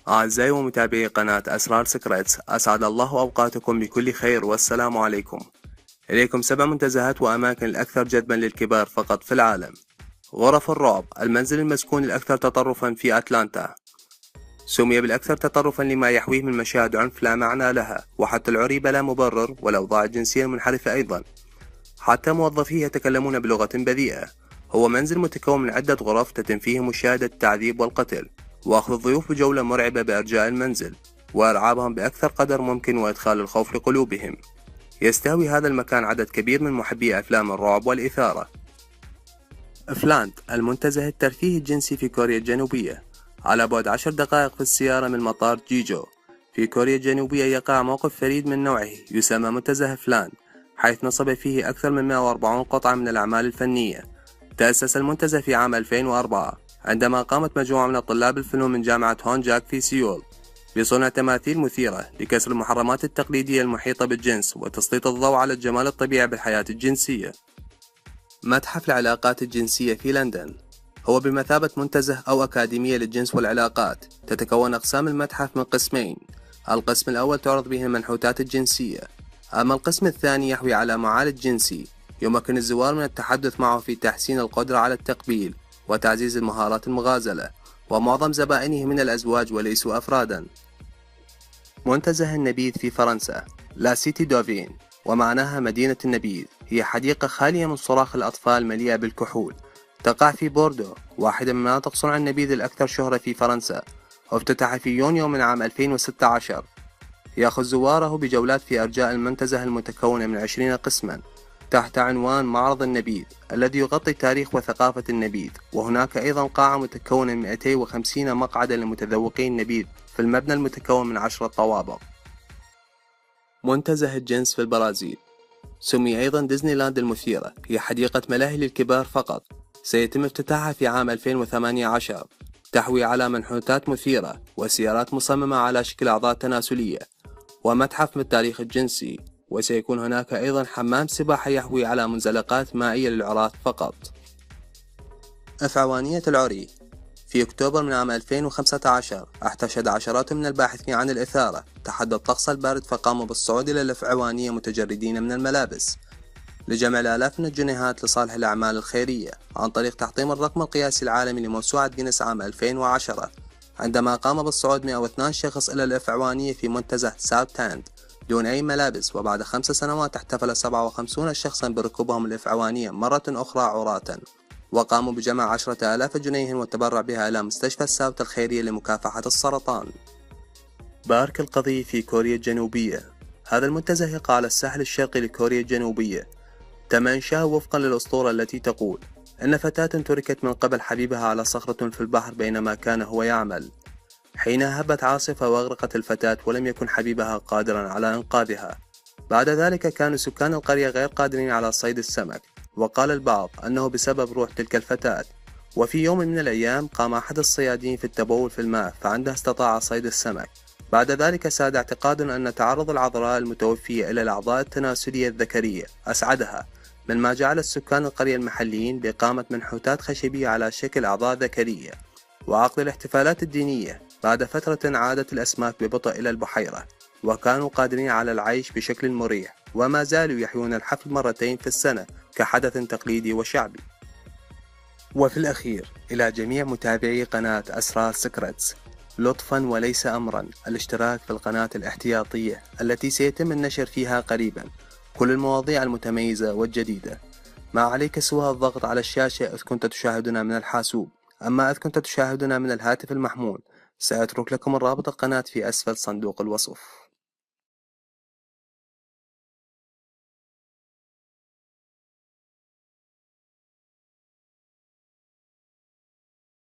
أعزائي ومتابعي قناة أسرار سكرتس، أسعد الله أوقاتكم بكل خير والسلام عليكم. إليكم 7 منتزهات وأماكن الأكثر جذبا للكبار فقط في العالم. غرف الرعب، المنزل المسكون الأكثر تطرفا في أتلانتا. سمي بالأكثر تطرفا لما يحويه من مشاهد عنف لا معنى لها، وحتى العري بلا مبرر، والأوضاع الجنسية المنحرفة أيضا. حتى موظفيه يتكلمون بلغة بذيئة. هو منزل متكون من عدة غرف تتم فيه مشاهدة التعذيب والقتل، وأخذ الضيوف بجولة مرعبة بأرجاء المنزل، وإرعابهم بأكثر قدر ممكن وإدخال الخوف لقلوبهم. يستهوي هذا المكان عدد كبير من محبي أفلام الرعب والإثارة. فلاند، المنتزه الترفيهي الجنسي في كوريا الجنوبية. على بعد 10 دقائق في السيارة من مطار جيجو في كوريا الجنوبية يقع موقف فريد من نوعه يسمى منتزه فلاند، حيث نصب فيه أكثر من 140 قطعة من الأعمال الفنية. تأسس المنتزه في عام 2004 عندما قامت مجموعة من الطلاب الفنون من جامعة هون جاك في سيول بصنع تماثيل مثيرة لكسر المحرمات التقليدية المحيطة بالجنس وتسليط الضوء على الجمال الطبيعي بالحياة الجنسية. متحف العلاقات الجنسية في لندن هو بمثابة منتزه أو أكاديمية للجنس والعلاقات. تتكون أقسام المتحف من قسمين، القسم الأول تعرض به المنحوتات الجنسية، أما القسم الثاني يحوي على معالج جنسي يمكن الزوار من التحدث معه في تحسين القدرة على التقبيل وتعزيز المهارات المغازلة، ومعظم زبائنه من الأزواج وليسوا أفرادا. منتزه النبيذ في فرنسا، لا سيتي دوفين، ومعناها مدينة النبيذ، هي حديقة خالية من صراخ الأطفال مليئة بالكحول. تقع في بوردو، واحدة من مناطق صنع النبيذ الأكثر شهرة في فرنسا، وافتتح في يونيو من عام 2016. يأخذ زواره بجولات في أرجاء المنتزه المتكونة من 20 قسما تحت عنوان معرض النبيذ الذي يغطي تاريخ وثقافة النبيذ، وهناك أيضا قاعة متكونة من 250 مقعدا لمتذوقي النبيذ في المبنى المتكون من 10 طوابق. منتزه الجنس في البرازيل، سمي أيضا ديزني لاند المثيرة، هي حديقة ملاهي للكبار فقط، سيتم افتتاحها في عام 2018. تحوي على منحوتات مثيرة وسيارات مصممة على شكل أعضاء تناسلية، ومتحف من التاريخ الجنسي، وسيكون هناك أيضا حمام سباحة يحوي على منزلقات مائية للعراة فقط. أفعوانية العري، في أكتوبر من عام 2015 احتشد عشرات من الباحثين عن الإثارة تحدى الطقس البارد، فقاموا بالصعود إلى الأفعوانية متجردين من الملابس لجمع الآلاف من الجنيهات لصالح الأعمال الخيرية عن طريق تحطيم الرقم القياسي العالمي لموسوعة جينيس عام 2010، عندما قام بالصعود 102 شخص إلى الأفعوانية في منتزه ساوث هاند دون أي ملابس. وبعد 5 سنوات احتفل 57 شخصا بركوبهم الأفعوانية مرة أخرى عراة، وقاموا بجمع 10,000 جنيه والتبرع بها إلى مستشفى الساوث الخيرية لمكافحة السرطان. بارك القضية في كوريا الجنوبية، هذا المنتزه يقع على الساحل الشرقي لكوريا الجنوبية. تم إنشاؤه وفقا للأسطورة التي تقول أن فتاة تركت من قبل حبيبها على صخرة في البحر بينما كان هو يعمل. حينها هبت عاصفة وأغرقت الفتاة، ولم يكن حبيبها قادرا على إنقاذها. بعد ذلك كانوا سكان القرية غير قادرين على صيد السمك، وقال البعض أنه بسبب روح تلك الفتاة. وفي يوم من الأيام قام أحد الصيادين في التبول في الماء، فعنده استطاع صيد السمك. بعد ذلك ساد اعتقاد أن تعرض العذراء المتوفية إلى الأعضاء التناسلية الذكرية أسعدها، مما جعل السكان القرية المحليين بإقامة منحوتات خشبية على شكل أعضاء ذكرية. وعقد الاحتفالات الدينية، بعد فترة عادت الأسماك ببطء إلى البحيرة، وكانوا قادرين على العيش بشكل مريح، وما زالوا يحيون الحفل مرتين في السنة كحدث تقليدي وشعبي. وفي الأخير، إلى جميع متابعي قناة أسرار سكرتس، لطفا وليس أمرا الاشتراك في القناة الاحتياطية التي سيتم النشر فيها قريبا كل المواضيع المتميزة والجديدة. ما عليك سوى الضغط على الشاشة إذ كنت تشاهدنا من الحاسوب، أما إذ كنت تشاهدنا من الهاتف المحمول سأترك لكم الرابط القناة في أسفل صندوق الوصف.